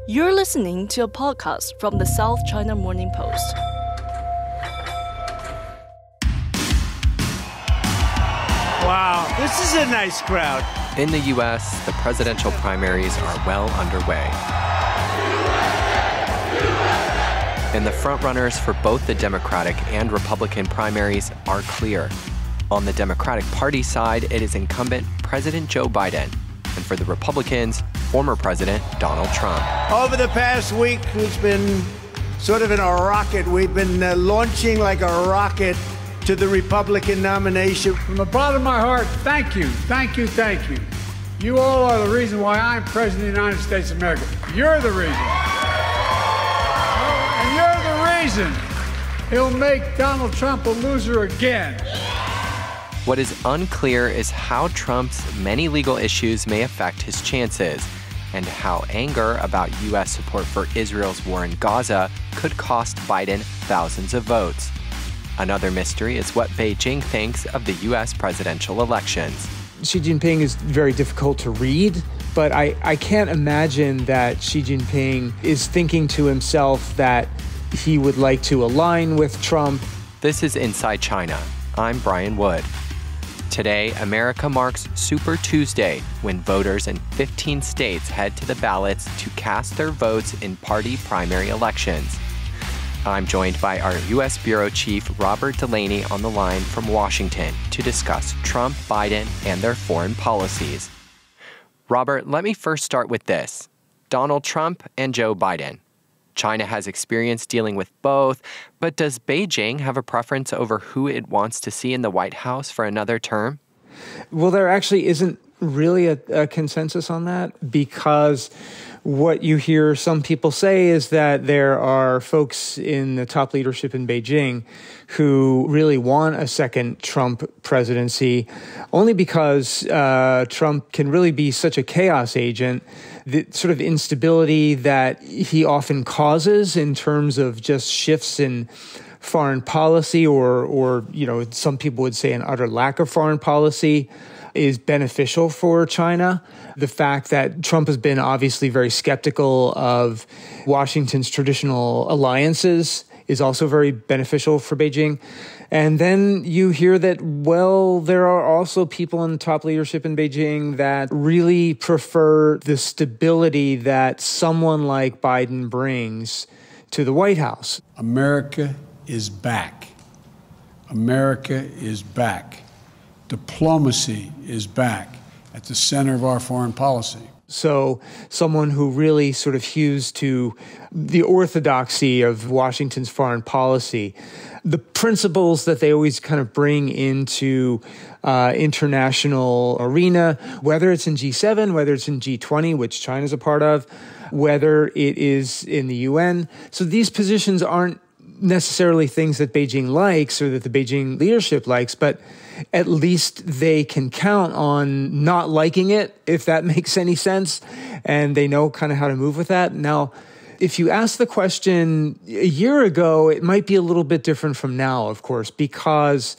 You're listening to a podcast from the South China Morning Post. Wow, this is a nice crowd. In the U.S., the presidential primaries are well underway. And the frontrunners for both the Democratic and Republican primaries are clear. On the Democratic Party side, it is incumbent President Joe Biden. And for the Republicans, former President Donald Trump. Over the past week, it's been sort of in a rocket. We've been launching like a rocket to the Republican nomination. From the bottom of my heart, thank you, thank you, thank you. You all are the reason why I'm President of the United States of America. You're the reason. And you're the reason he'll make Donald Trump a loser again. What is unclear is how Trump's many legal issues may affect his chances, and how anger about U.S. support for Israel's war in Gaza could cost Biden thousands of votes. Another mystery is what Beijing thinks of the U.S. presidential elections. Xi Jinping is very difficult to read, but I can't imagine that Xi Jinping is thinking to himself that he would like to align with Trump. This is Inside China. I'm Brian Wood. Today, America marks Super Tuesday, when voters in 15 states head to the ballots to cast their votes in party primary elections. I'm joined by our U.S. Bureau Chief Robert Delaney on the line from Washington to discuss Trump, Biden, and their foreign policies. Robert, let me first start with this. Donald Trump and Joe Biden. China has experience dealing with both, but does Beijing have a preference over who it wants to see in the White House for another term? Well, there actually isn't really a consensus on that, because what you hear some people say is that there are folks in the top leadership in Beijing who really want a second Trump presidency, only because Trump can really be such a chaos agent. The sort of instability that he often causes in terms of just shifts in foreign policy, or some people would say an utter lack of foreign policy, is beneficial for China. The fact that Trump has been obviously very skeptical of Washington's traditional alliances is also very beneficial for Beijing. And then you hear that, well, there are also people in the top leadership in Beijing that really prefer the stability that someone like Biden brings to the White House. America is back. America is back. Diplomacy is back at the center of our foreign policy. So someone who really sort of hews to the orthodoxy of Washington's foreign policy, the principles that they always kind of bring into international arena, whether it's in G7, whether it's in G20, which China's a part of, whether it is in the UN. So these positions aren't necessarily things that Beijing likes or that the Beijing leadership likes, but at least they can count on not liking it, if that makes any sense, and they know kind of how to move with that. Now, if you ask the question a year ago, it might be a little bit different from now, of course, because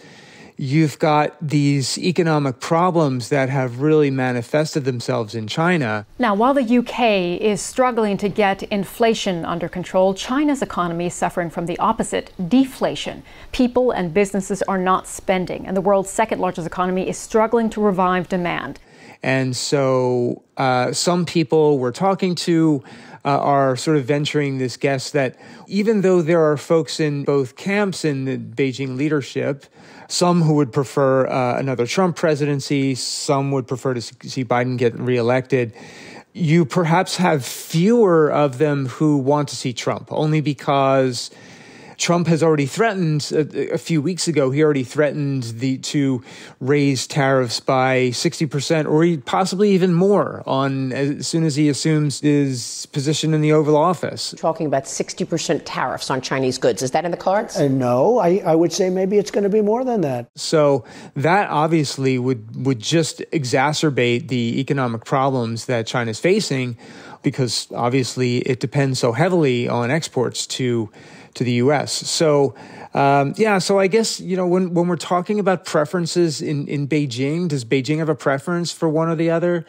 you've got these economic problems that have really manifested themselves in China. Now, while the UK is struggling to get inflation under control, China's economy is suffering from the opposite, deflation. People and businesses are not spending, and the world's second largest economy is struggling to revive demand. And so some people we're talking to are sort of venturing this guess that even though there are folks in both camps in the Beijing leadership, some who would prefer another Trump presidency, some would prefer to see Biden get reelected, you perhaps have fewer of them who want to see Trump, only because Trump has already threatened, a few weeks ago, he already threatened to raise tariffs by 60% or possibly even more as soon as he assumes his position in the Oval Office. Talking about 60% tariffs on Chinese goods. Is that in the cards? No, I would say maybe it's going to be more than that. So that obviously would just exacerbate the economic problems that China's facing, because obviously it depends so heavily on exports to the U.S. So, so I guess, when we're talking about preferences in Beijing, does Beijing have a preference for one or the other?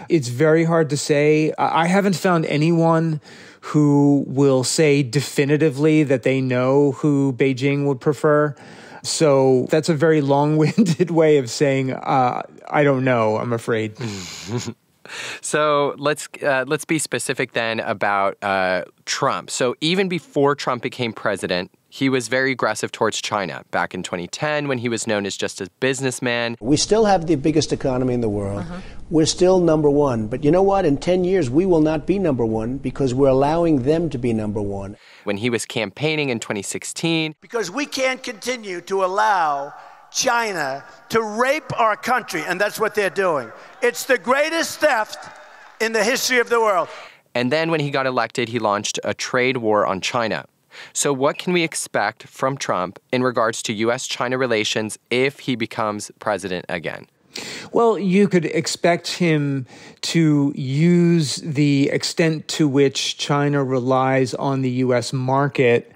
It's very hard to say. I haven't found anyone who will say definitively that they know who Beijing would prefer. So that's a very long-winded way of saying, I don't know, I'm afraid. So let's be specific then about Trump. So even before Trump became president, he was very aggressive towards China. Back in 2010, when he was known as just a businessman. We still have the biggest economy in the world. We're still number one. But you know what? In 10 years, we will not be number one because we're allowing them to be number one. When he was campaigning in 2016. Because we can't continue to allow China to rape our country, and that's what they're doing. It's the greatest theft in the history of the world. And then when he got elected, he launched a trade war on China. So what can we expect from Trump in regards to U.S.-China relations if he becomes president again? Well, you could expect him to use the extent to which China relies on the U.S. market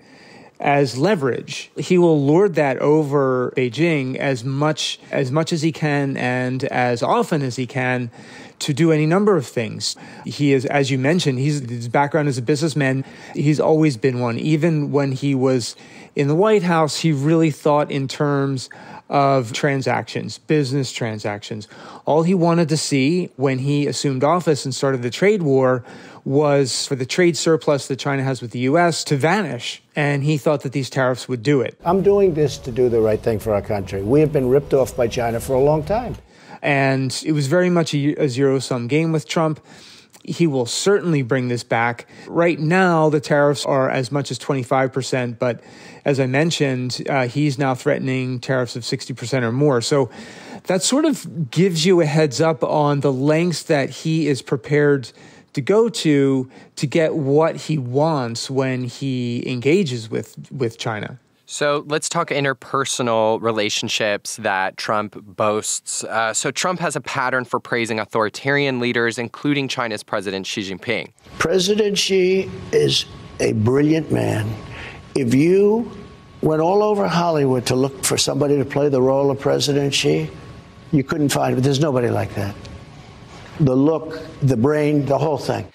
as leverage. He will lord that over Beijing as much as he can and as often as he can to do any number of things. He is, as you mentioned, his background as a businessman. He's always been one. Even when he was in the White House, he really thought in terms of transactions, business transactions. All he wanted to see when he assumed office and started the trade war was for the trade surplus that China has with the U.S. to vanish. And he thought that these tariffs would do it. I'm doing this to do the right thing for our country. We have been ripped off by China for a long time. And it was very much a zero-sum game with Trump. He will certainly bring this back. Right now, the tariffs are as much as 25%, but as I mentioned, he's now threatening tariffs of 60% or more. So that sort of gives you a heads up on the lengths that he is prepared to go to get what he wants when he engages with China. So let's talk interpersonal relationships that Trump boasts. So Trump has a pattern for praising authoritarian leaders, including China's President Xi Jinping. President Xi is a brilliant man. If you went all over Hollywood to look for somebody to play the role of President Xi, you couldn't find it. There's nobody like that. The look, the brain, the whole thing.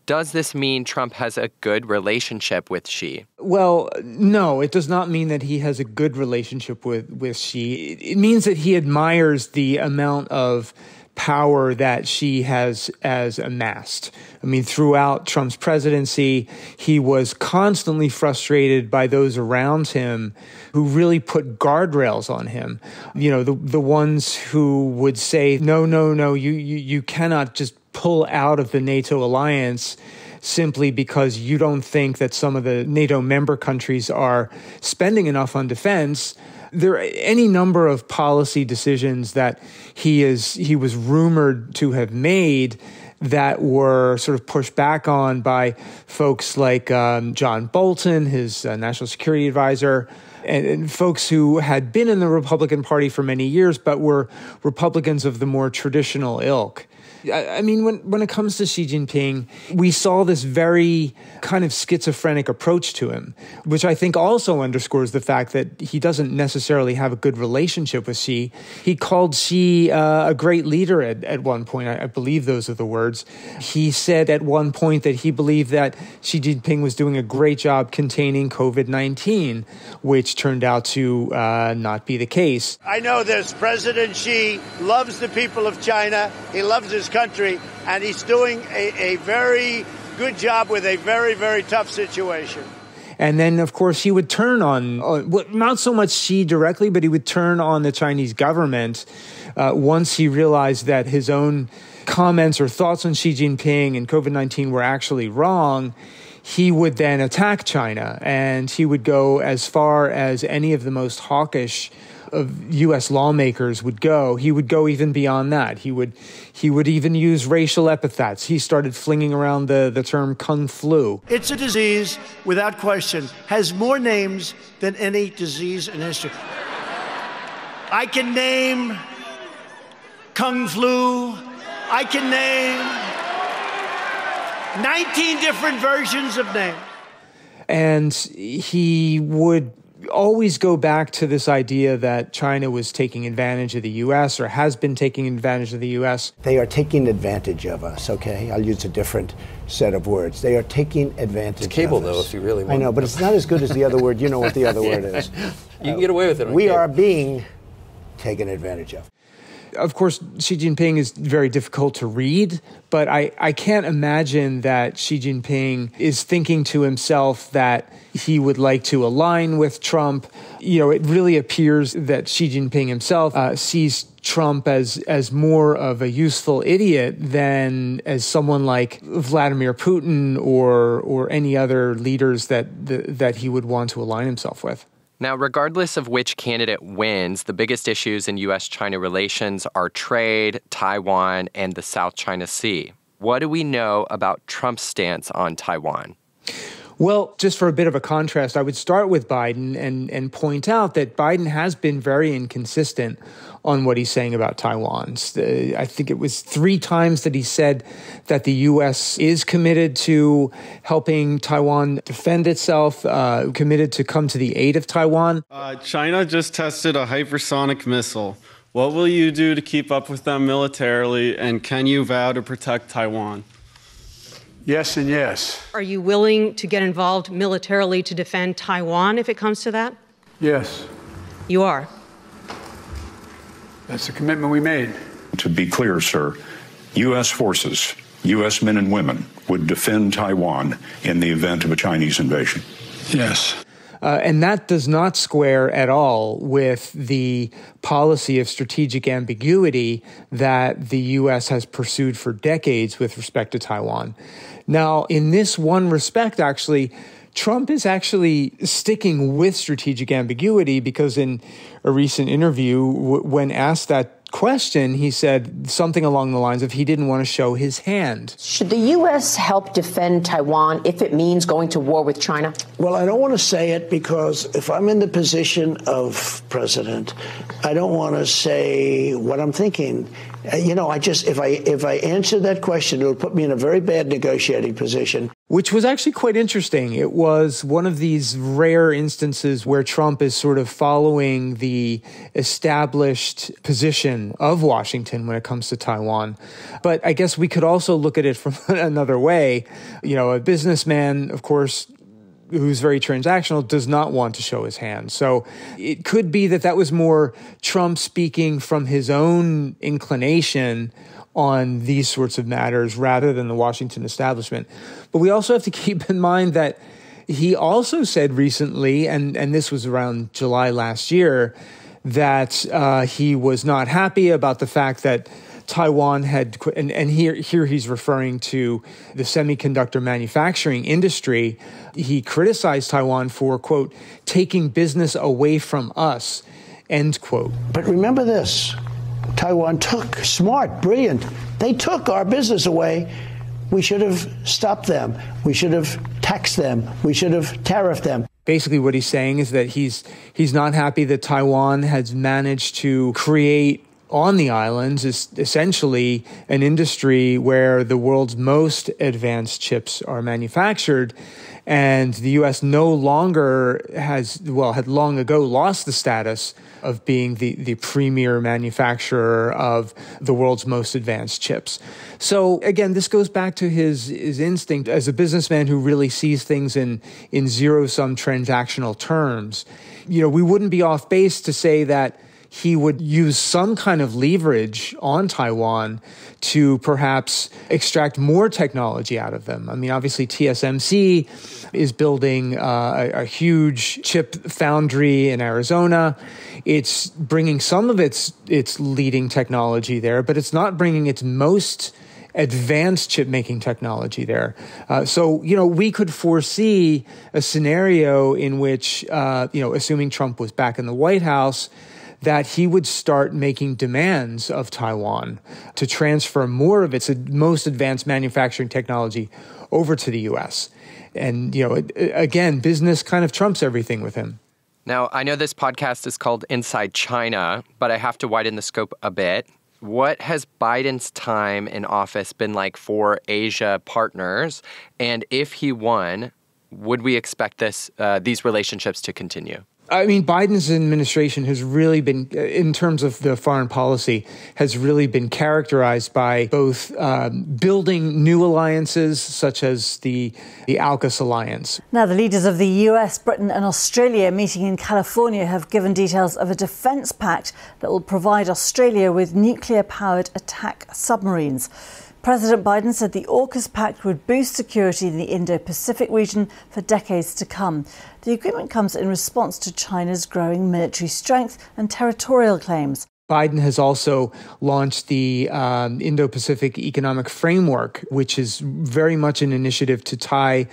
Does this mean Trump has a good relationship with Xi? Well, no, it does not mean that he has a good relationship with Xi. It means that he admires the amount of power that Xi has amassed. I mean, throughout Trump's presidency, he was constantly frustrated by those around him who really put guardrails on him. You know, the ones who would say, no, you cannot just pull out of the NATO alliance simply because you don't think that some of the NATO member countries are spending enough on defense. There are any number of policy decisions that he was rumored to have made that were sort of pushed back on by folks like John Bolton, his national security advisor, and folks who had been in the Republican Party for many years, but were Republicans of the more traditional ilk. I mean, when it comes to Xi Jinping, we saw this very kind of schizophrenic approach to him, which I think also underscores the fact that he doesn't necessarily have a good relationship with Xi. He called Xi a great leader at one point. I believe those are the words. He said at one point that he believed that Xi Jinping was doing a great job containing COVID-19, which turned out to not be the case. I know this. President Xi loves the people of China. He loves his country, and he's doing a very good job with a very, very tough situation. And then, of course, he would turn on not so much Xi directly, but he would turn on the Chinese government once he realized that his own comments or thoughts on Xi Jinping and COVID-19 were actually wrong. He would then attack China, and he would go as far as any of the most hawkish of U.S. lawmakers would go. He would go even beyond that. He would even use racial epithets. He started flinging around the term Kung Flu. It's a disease, without question, has more names than any disease in history. I can name Kung Flu. I can name 19 different versions of names. And he would always go back to this idea that China was taking advantage of the U.S. or has been taking advantage of the U.S. They are taking advantage of us, okay? I'll use a different set of words. They are taking advantage it's cable, of us. though, if you really want. I know, but it's not as good as the other word. You know what the other word is. You can get away with it on We cable. are being taken advantage of. Of course, Xi Jinping is very difficult to read, but I can't imagine that Xi Jinping is thinking to himself that he would like to align with Trump. You know, it really appears that Xi Jinping himself sees Trump as more of a useful idiot than as someone like Vladimir Putin or any other leaders that he would want to align himself with. Now, regardless of which candidate wins, the biggest issues in U.S.-China relations are trade, Taiwan, and the South China Sea. What do we know about Trump's stance on Taiwan? Well, just for a bit of a contrast, I would start with Biden and point out that Biden has been very inconsistent on what he's saying about Taiwan. I think it was 3 times that he said that the U.S. is committed to helping Taiwan defend itself, committed to come to the aid of Taiwan. China just tested a hypersonic missile. What will you do to keep up with them militarily, and can you vow to protect Taiwan? Yes and yes. Are you willing to get involved militarily to defend Taiwan if it comes to that? Yes. You are. That's the commitment we made. To be clear, sir, U.S. forces, U.S. men and women would defend Taiwan in the event of a Chinese invasion. Yes. And that does not square at all with the policy of strategic ambiguity that the U.S. has pursued for decades with respect to Taiwan. Now, in this one respect, actually, Trump is actually sticking with strategic ambiguity because in a recent interview, when asked that question, he said something along the lines of he didn't want to show his hand. Should the U.S. help defend Taiwan if it means going to war with China? Well, I don't want to say it because if I'm in the position of president, I don't want to say what I'm thinking. You know, if I answer that question, it'll put me in a very bad negotiating position. Which was actually quite interesting. It was one of these rare instances where Trump is sort of following the established position of Washington when it comes to Taiwan. But I guess we could also look at it from another way. You know, a businessman, of course, who's very transactional, does not want to show his hand. So it could be that was more Trump speaking from his own inclination on these sorts of matters rather than the Washington establishment. But we also have to keep in mind that he also said recently, and this was around July last year, that he was not happy about the fact that Taiwan had, and here he's referring to the semiconductor manufacturing industry. He criticized Taiwan for, quote, taking business away from us, end quote. But remember this, Taiwan took, smart, brilliant, they took our business away. We should have stopped them. We should have taxed them. We should have tariffed them. Basically what he's saying is that he's not happy that Taiwan has managed to create on the islands is essentially an industry where the world's most advanced chips are manufactured. And the U.S. no longer had long ago lost the status of being the premier manufacturer of the world's most advanced chips. So again, this goes back to his instinct as a businessman who really sees things in zero-sum transactional terms. You know, we wouldn't be off base to say that he would use some kind of leverage on Taiwan to perhaps extract more technology out of them. I mean, obviously, TSMC is building a huge chip foundry in Arizona. It's bringing some of its leading technology there, but it's not bringing its most advanced chip-making technology there. So, you know, we could foresee a scenario in which, assuming Trump was back in the White House, that he would start making demands of Taiwan to transfer more of its most advanced manufacturing technology over to the U.S. And, you know, again, business kind of trumps everything with him. Now, I know this podcast is called Inside China, but I have to widen the scope a bit. What has Biden's time in office been like for Asia partners? And if he won, would we expect these relationships to continue? I mean, Biden's administration has really been, in terms of the foreign policy, has really been characterized by both building new alliances, such as the AUKUS alliance. Now, the leaders of the US, Britain and Australia meeting in California have given details of a defence pact that will provide Australia with nuclear-powered attack submarines. President Biden said the AUKUS pact would boost security in the Indo-Pacific region for decades to come. The agreement comes in response to China's growing military strength and territorial claims. Biden has also launched the Indo-Pacific Economic Framework, which is very much an initiative to tie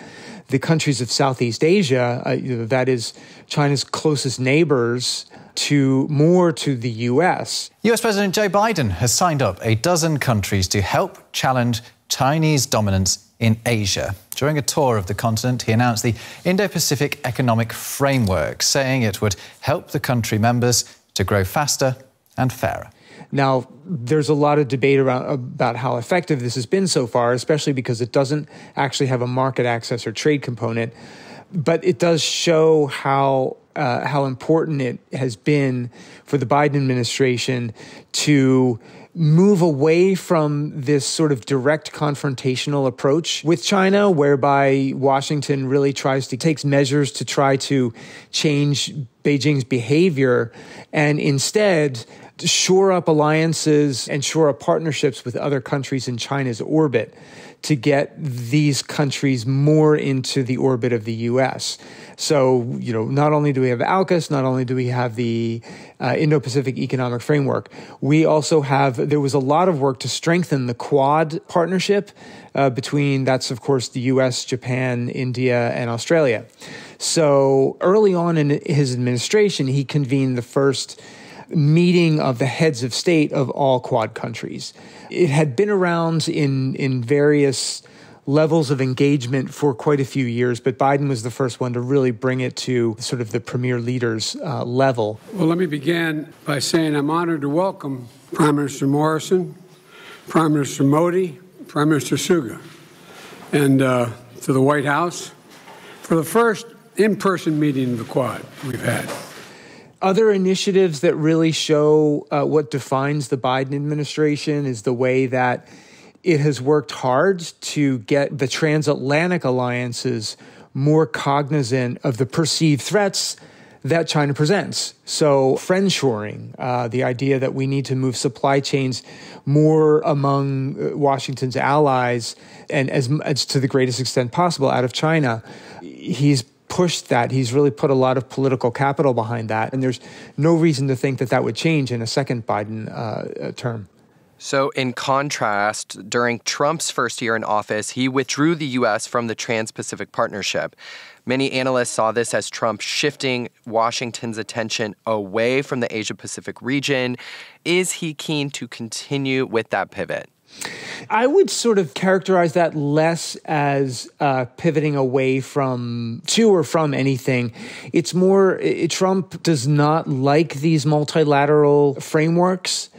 the countries of Southeast Asia, that is China's closest neighbors, to the U.S. US President Joe Biden has signed up a dozen countries to help challenge Chinese dominance in Asia. During a tour of the continent, he announced the Indo-Pacific Economic Framework, saying it would help the country members to grow faster and fairer. Now, there's a lot of debate about how effective this has been so far, especially because it doesn't actually have a market access or trade component. But it does show how important it has been for the Biden administration to move away from this sort of direct confrontational approach with China, whereby Washington really takes measures to try to change Beijing's behavior, and instead shore up alliances and shore up partnerships with other countries in China's orbit to get these countries more into the orbit of the U.S. So, not only do we have AUKUS, not only do we have the Indo-Pacific Economic Framework, there was a lot of work to strengthen the Quad partnership that's, of course, the U.S., Japan, India, and Australia. So early on in his administration, he convened the first meeting of the heads of state of all Quad countries. It had been around in various levels of engagement for quite a few years, but Biden was the first one to really bring it to sort of the premier leaders level. Well, let me begin by saying I'm honored to welcome Prime Minister Morrison, Prime Minister Modi, Prime Minister Suga, and to the White House for the first in-person meeting of the Quad we've had. Other initiatives that really show what defines the Biden administration is the way that it has worked hard to get the transatlantic alliances more cognizant of the perceived threats that China presents. So friendshoring, the idea that we need to move supply chains more among Washington's allies and as to the greatest extent possible out of China. He's pushed that. He's really put a lot of political capital behind that. And there's no reason to think that would change in a second Biden term. So in contrast, during Trump's first year in office, he withdrew the U.S. from the Trans-Pacific Partnership. Many analysts saw this as Trump shifting Washington's attention away from the Asia-Pacific region. Is he keen to continue with that pivot? I would sort of characterize that less as pivoting away from anything. It's more, Trump does not like these multilateral frameworks.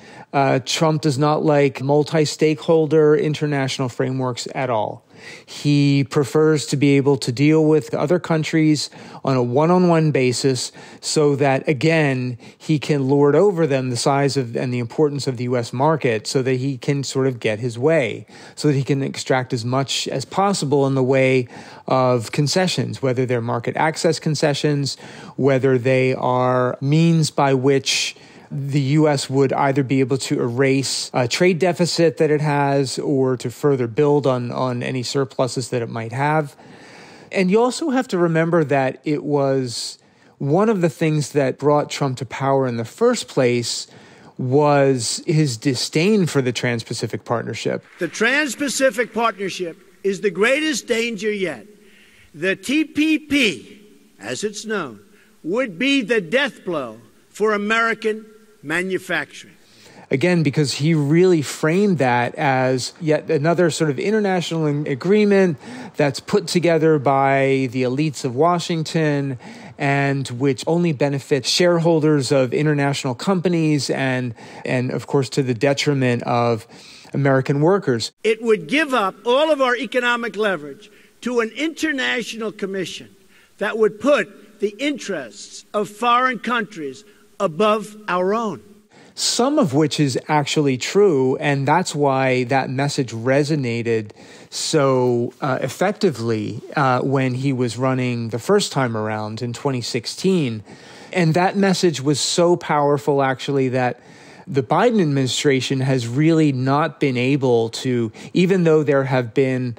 Trump does not like multi-stakeholder international frameworks at all. He prefers to be able to deal with other countries on a one-on-one basis so that, again, he can lord over them the size of and the importance of the U.S. market so that he can sort of get his way, so that he can extract as much as possible in the way of concessions, whether they're market access concessions, whether they are means by which the U.S. would either be able to erase a trade deficit that it has or to further build on any surpluses that it might have. And you also have to remember that it was one of the things that brought Trump to power in the first place was his disdain for the Trans-Pacific Partnership. The Trans-Pacific Partnership is the greatest danger yet. The TPP, as it's known, would be the death blow for American manufacturing. Again, because he really framed that as yet another sort of international agreement that's put together by the elites of Washington and which only benefits shareholders of international companies and of course, to the detriment of American workers. It would give up all of our economic leverage to an international commission that would put the interests of foreign countries above our own. Some of which is actually true, and that's why that message resonated so effectively when he was running the first time around in 2016. And that message was so powerful, actually, that the Biden administration has really not been able to, even though there have been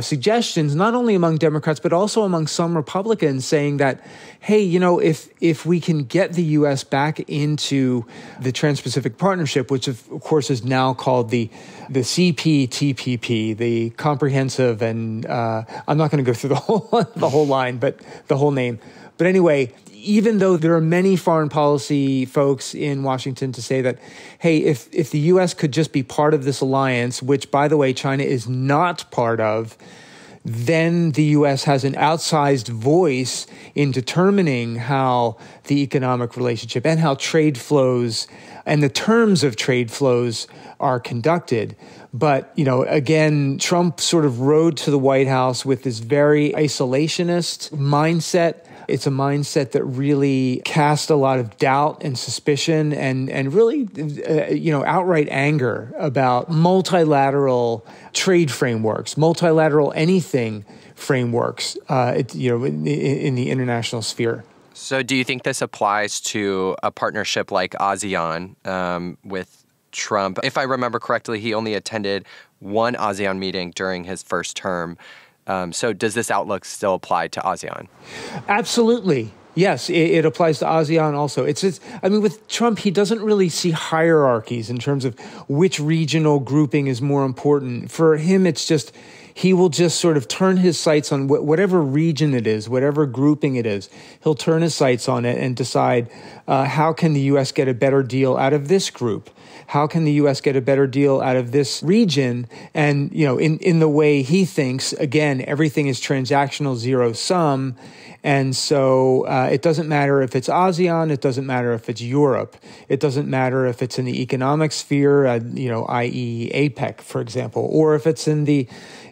suggestions, not only among Democrats, but also among some Republicans saying that, hey, you know, if we can get the U.S. back into the Trans-Pacific Partnership, which of course is now called the CPTPP, the comprehensive, and I'm not going to go through the whole line, but the whole name. But anyway, even though there are many foreign policy folks in Washington to say that, hey, if the U.S. could just be part of this alliance, which, by the way, China is not part of, then the U.S. has an outsized voice in determining how the economic relationship and how trade flows and the terms of trade flows are conducted. But, you know, again, Trump sort of rode to the White House with this very isolationist mindset. It's a mindset that really cast a lot of doubt and suspicion and really, outright anger about multilateral trade frameworks, multilateral anything frameworks, in the international sphere. So do you think this applies to a partnership like ASEAN with Trump? If I remember correctly, he only attended one ASEAN meeting during his first term. So does this outlook still apply to ASEAN? Absolutely. Yes, it applies to ASEAN also. With Trump, he doesn't really see hierarchies in terms of which regional grouping is more important. For him, it's just he will just sort of turn his sights on whatever region it is, whatever grouping it is. He'll turn his sights on it and decide how can the U.S. get a better deal out of this group? How can the U.S. get a better deal out of this region? And, in the way he thinks, again, everything is transactional, zero sum. And so it doesn't matter if it's ASEAN, it doesn't matter if it's Europe, it doesn't matter if it's in the economic sphere, i.e. APEC, for example, or if it's in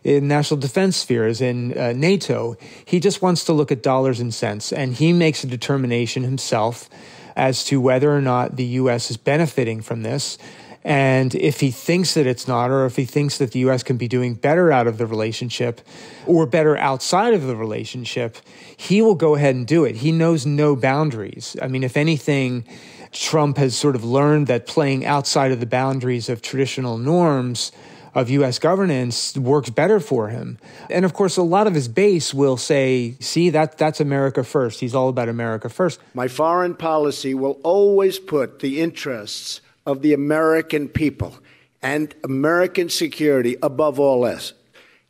national defense spheres in NATO. He just wants to look at dollars and cents, and he makes a determination himself as to whether or not the U.S. is benefiting from this. And if he thinks that it's not, or if he thinks that the U.S. can be doing better out of the relationship or better outside of the relationship, he will go ahead and do it. He knows no boundaries. I mean, if anything, Trump has sort of learned that playing outside of the boundaries of traditional norms of U.S. governance works better for him. And of course, a lot of his base will say, see, that's America first. He's all about America first. My foreign policy will always put the interests of the American people and American security above all else.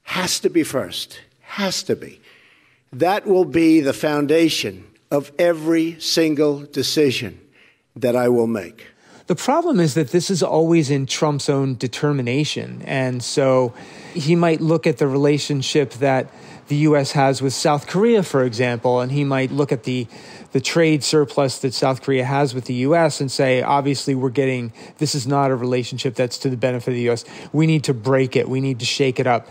Has to be first. Has to be. That will be the foundation of every single decision that I will make. The problem is that this is always in Trump's own determination. And so he might look at the relationship that the U.S. has with South Korea, for example, and he might look at the trade surplus that South Korea has with the U.S. and say, obviously, this is not a relationship that's to the benefit of the U.S. We need to break it. We need to shake it up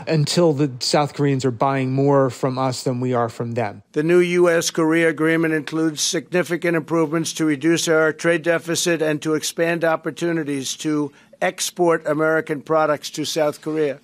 until the South Koreans are buying more from us than we are from them. The new U.S.-Korea agreement includes significant improvements to reduce our trade deficit and to expand opportunities to export American products to South Korea.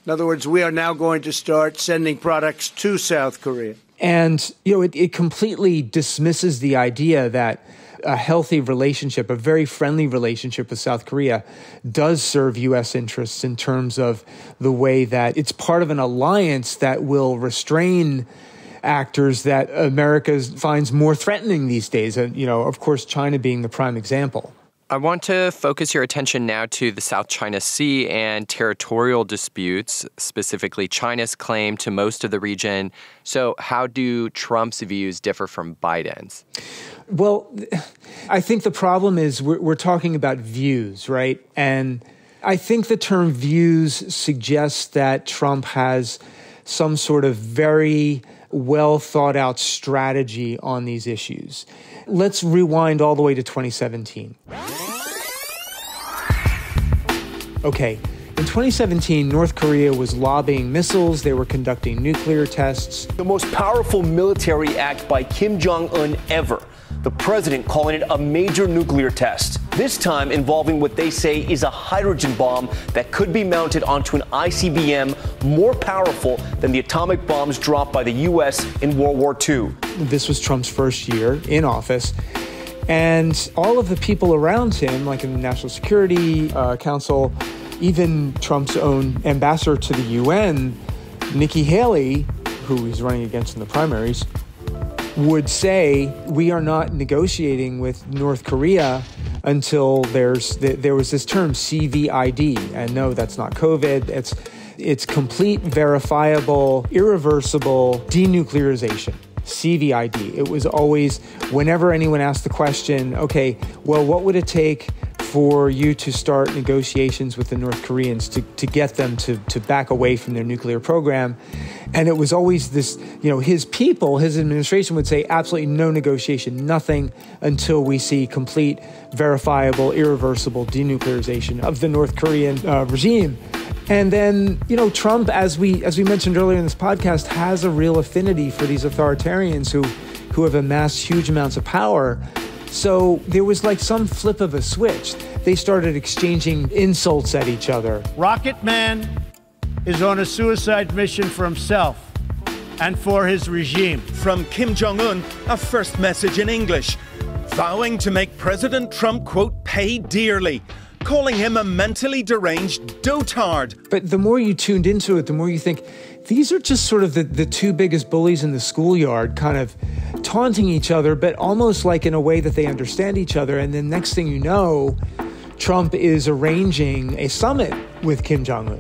In other words, we are now going to start sending products to South Korea. And, it completely dismisses the idea that a healthy relationship, a very friendly relationship with South Korea does serve U.S. interests in terms of the way that it's part of an alliance that will restrain actors that America finds more threatening these days. And, of course, China being the prime example. I want to focus your attention now to the South China Sea and territorial disputes, specifically China's claim to most of the region. So how do Trump's views differ from Biden's? Well, I think the problem is we're talking about views, right? And I think the term views suggests that Trump has some sort of very well thought out strategy on these issues. Let's rewind all the way to 2017. Okay, in 2017, North Korea was lobbying missiles. They were conducting nuclear tests. The most powerful military act by Kim Jong-un ever. The president calling it a major nuclear test, this time involving what they say is a hydrogen bomb that could be mounted onto an ICBM more powerful than the atomic bombs dropped by the U.S. in World War II. This was Trump's first year in office. And all of the people around him, like in the National Security Council, even Trump's own ambassador to the UN, Nikki Haley, who he's running against in the primaries, would say, we are not negotiating with North Korea until there was this term CVID. And no, that's not COVID. It's complete, verifiable, irreversible denuclearization. CVID. It was always, whenever anyone asked the question, okay, well, what would it take for you to start negotiations with the North Koreans to get them to back away from their nuclear program? And it was always this, his people, his administration would say absolutely no negotiation, nothing until we see complete, verifiable, irreversible denuclearization of the North Korean regime. And then, Trump, as we mentioned earlier in this podcast, has a real affinity for these authoritarians who have amassed huge amounts of power. So there was like some flip of a switch. They started exchanging insults at each other. Rocket Man is on a suicide mission for himself and for his regime. From Kim Jong-un, a first message in English, vowing to make President Trump, quote, pay dearly, calling him a mentally deranged dotard. But the more you tuned into it, the more you think, these are just sort of the two biggest bullies in the schoolyard, kind of taunting each other, but almost like in a way that they understand each other. And then next thing you know, Trump is arranging a summit with Kim Jong-un.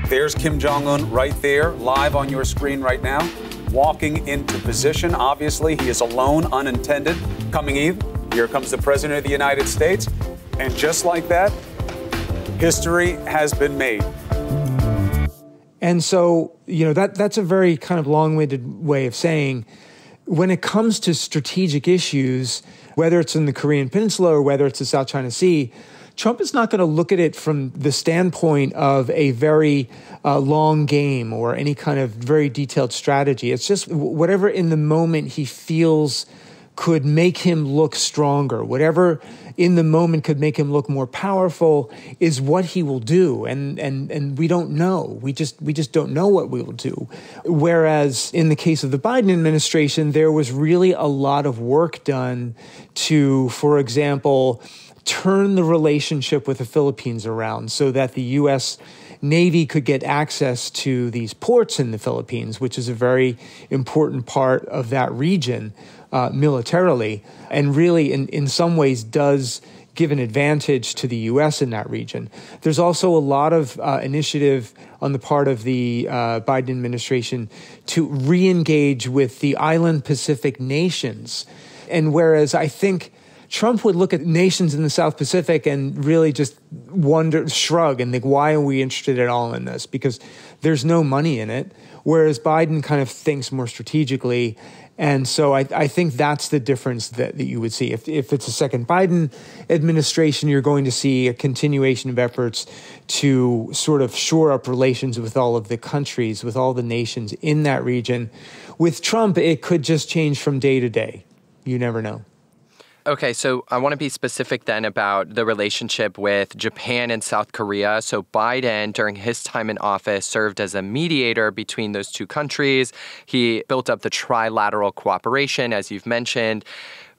There's Kim Jong-un right there, live on your screen right now, walking into position. Obviously, he is alone, unintended. Coming in, here comes the President of the United States. And just like that, history has been made. And so, that's a very kind of long-winded way of saying, when it comes to strategic issues, whether it's in the Korean Peninsula or whether it's the South China Sea, Trump is not going to look at it from the standpoint of a very long game or any kind of very detailed strategy. It's just whatever in the moment he feels could make him look stronger, whatever in the moment could make him look more powerful is what he will do. And we don't know. We just don't know what we will do. Whereas in the case of the Biden administration, there was really a lot of work done to, for example, turn the relationship with the Philippines around so that the U.S. Navy could get access to these ports in the Philippines, which is a very important part of that region militarily, and really in some ways does give an advantage to the U.S. in that region. There's also a lot of initiative on the part of the Biden administration to re-engage with the island Pacific nations. And whereas I think Trump would look at nations in the South Pacific and really just shrug and think, why are we interested at all in this? Because there's no money in it. Whereas Biden kind of thinks more strategically. And so I think that's the difference that you would see. If it's a second Biden administration, you're going to see a continuation of efforts to sort of shore up relations with all of the countries, with all the nations in that region. With Trump, it could just change from day to day. You never know. Okay, so I want to be specific then about the relationship with Japan and South Korea. So Biden, during his time in office, served as a mediator between those two countries. He built up the trilateral cooperation, as you've mentioned.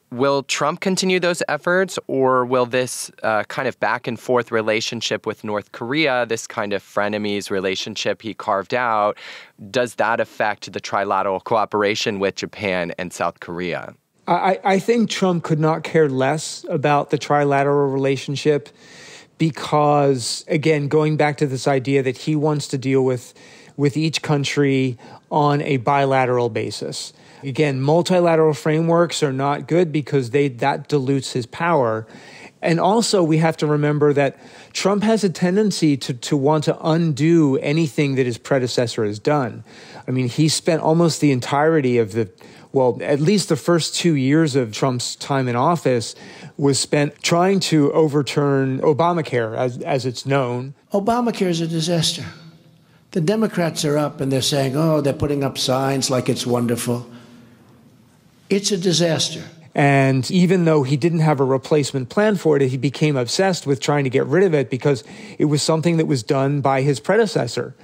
Will Trump continue those efforts, or will this kind of back and forth relationship with North Korea, this kind of frenemies relationship he carved out, does that affect the trilateral cooperation with Japan and South Korea? I think Trump could not care less about the trilateral relationship because, again, going back to this idea that he wants to deal with each country on a bilateral basis. Again, multilateral frameworks are not good because that dilutes his power. And also, we have to remember that Trump has a tendency to want to undo anything that his predecessor has done. I mean, he spent almost the entirety of at least the first 2 years of Trump's time in office was spent trying to overturn Obamacare, as it's known. Obamacare is a disaster. The Democrats are up and they're saying, oh, they're putting up signs like it's wonderful. It's a disaster. And even though he didn't have a replacement plan for it, he became obsessed with trying to get rid of it because it was something that was done by his predecessor.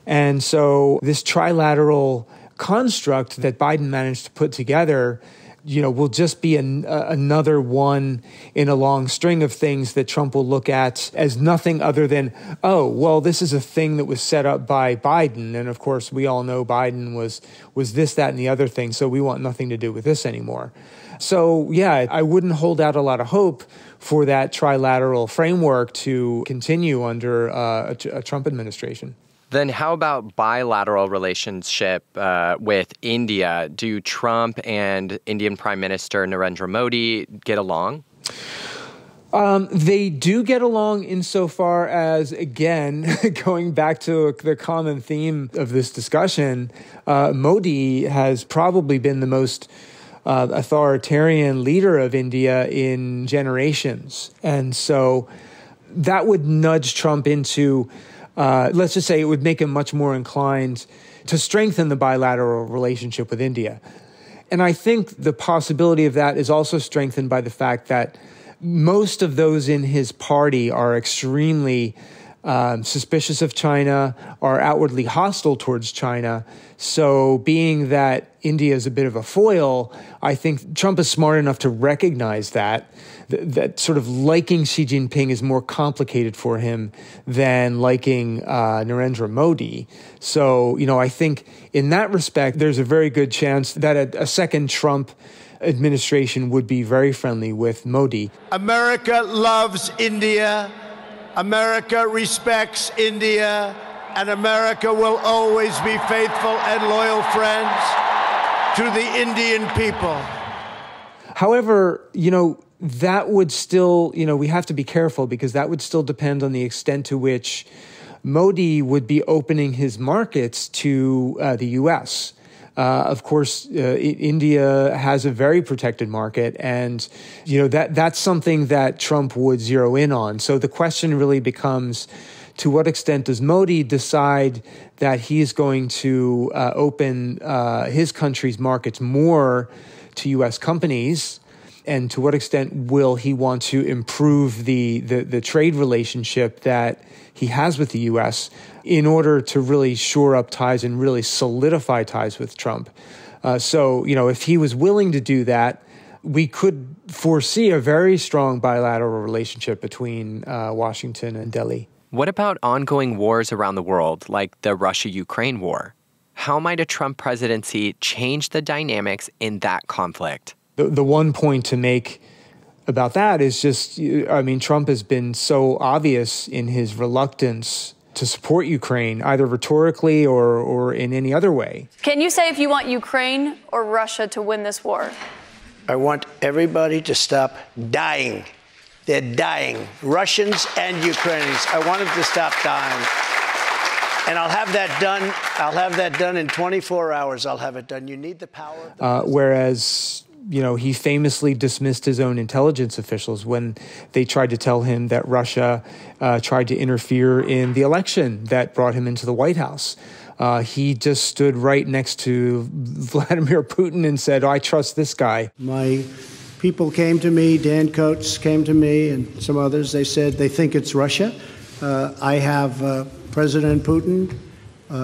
And so this trilateral construct that Biden managed to put together, will just be another one in a long string of things that Trump will look at as nothing other than, oh, well, this is a thing that was set up by Biden. And of course, we all know Biden was this, that, and the other thing. So we want nothing to do with this anymore. So, yeah, I wouldn't hold out a lot of hope for that trilateral framework to continue under a Trump administration. Then how about bilateral relationship with India? Do Trump and Indian Prime Minister Narendra Modi get along? They do get along insofar as, again, going back to the common theme of this discussion, Modi has probably been the most authoritarian leader of India in generations. And so that would nudge Trump into... let's just say it would make him much more inclined to strengthen the bilateral relationship with India. And I think the possibility of that is also strengthened by the fact that most of those in his party are extremely suspicious of China, are outwardly hostile towards China. So being that India is a bit of a foil, I think Trump is smart enough to recognize that sort of liking Xi Jinping is more complicated for him than liking Narendra Modi. So, I think in that respect, there's a very good chance that a second Trump administration would be very friendly with Modi. America loves India. America respects India. And America will always be faithful and loyal friends to the Indian people. However, that would still, we have to be careful because that would still depend on the extent to which Modi would be opening his markets to the U.S. Of course, India has a very protected market, and that's something that Trump would zero in on. So the question really becomes, to what extent does Modi decide that he is going to open his country's markets more to U.S. companies? And to what extent will he want to improve the trade relationship that he has with the U.S. in order to really shore up ties and really solidify ties with Trump? So, if he was willing to do that, we could foresee a very strong bilateral relationship between Washington and Delhi. What about ongoing wars around the world, like the Russia-Ukraine war? How might a Trump presidency change the dynamics in that conflict? The one point to make about that is just, Trump has been so obvious in his reluctance to support Ukraine, either rhetorically or in any other way. Can you say if you want Ukraine or Russia to win this war? I want everybody to stop dying. They're dying, Russians and Ukrainians. I want them to stop dying. And I'll have that done in 24 hours. I'll have it done. You need the power. Whereas, he famously dismissed his own intelligence officials when they tried to tell him that Russia tried to interfere in the election that brought him into the White House. He just stood right next to Vladimir Putin and said, I trust this guy. My people came to me, Dan Coates came to me, and some others. They said they think it's Russia. I have President Putin.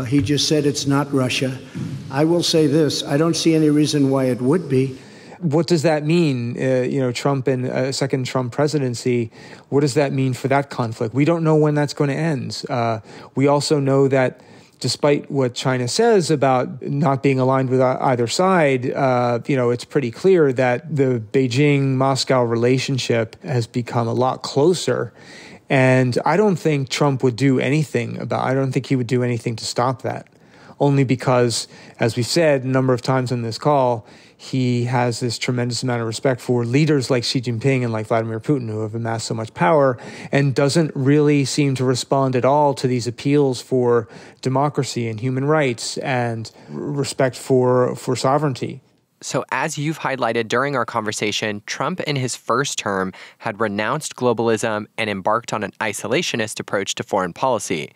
He just said it's not Russia. I will say this. I don't see any reason why it would be. What does that mean, Trump and a second Trump presidency? What does that mean for that conflict? We don't know when that's going to end. We also know that despite what China says about not being aligned with either side, it's pretty clear that the Beijing-Moscow relationship has become a lot closer. And I don't think Trump would do anything I don't think he would do anything to stop that. only because, as we've said a number of times on this call, he has this tremendous amount of respect for leaders like Xi Jinping and like Vladimir Putin, who have amassed so much power, and doesn't really seem to respond at all to these appeals for democracy and human rights and respect for sovereignty. So as you've highlighted during our conversation, Trump in his first term had renounced globalism and embarked on an isolationist approach to foreign policy.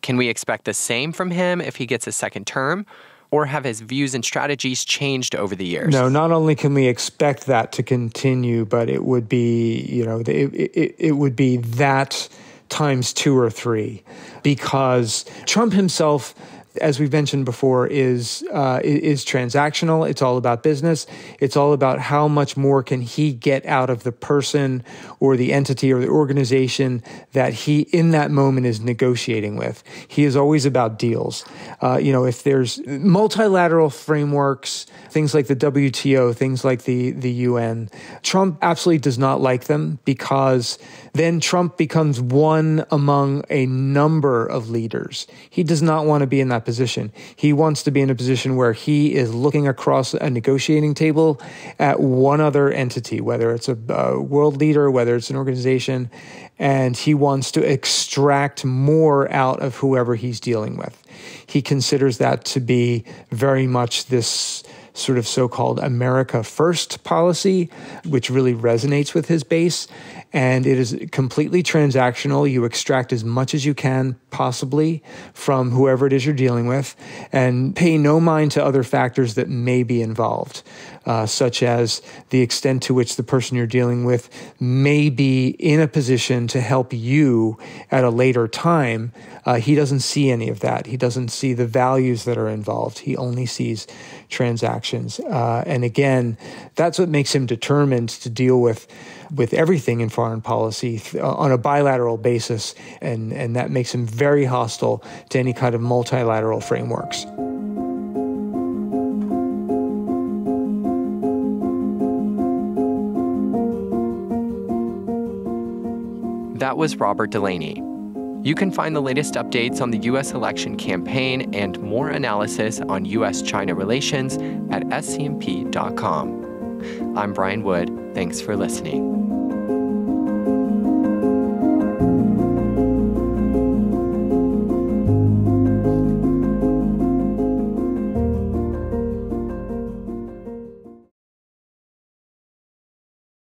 Can we expect the same from him if he gets a second term? Or have his views and strategies changed over the years? No, not only can we expect that to continue, but it would be, it would be that times 2 or 3, because Trump himself, as we've mentioned before, is transactional. It's all about business. It's all about how much more can he get out of the person or the entity or the organization that he, in that moment, is negotiating with. He is always about deals. If there's multilateral frameworks, things like the WTO, things like the UN, Trump absolutely does not like them, because then Trump becomes one among a number of leaders. He does not want to be in that position. He wants to be in a position where he is looking across a negotiating table at one other entity, whether it's a world leader, whether it's an organization, and he wants to extract more out of whoever he's dealing with. He considers that to be very much this sort of so-called America First policy, which really resonates with his base. And it is completely transactional. You extract as much as you can possibly from whoever it is you're dealing with, and pay no mind to other factors that may be involved, such as the extent to which the person you're dealing with may be in a position to help you at a later time. He doesn't see any of that. He doesn't see the values that are involved. He only sees transactions. And again, that's what makes him determined to deal with everything in foreign policy on a bilateral basis. And that makes him very hostile to any kind of multilateral frameworks. That was Robert Delaney. You can find the latest updates on the U.S. election campaign and more analysis on U.S.-China relations at scmp.com. I'm Brian Wood. Thanks for listening.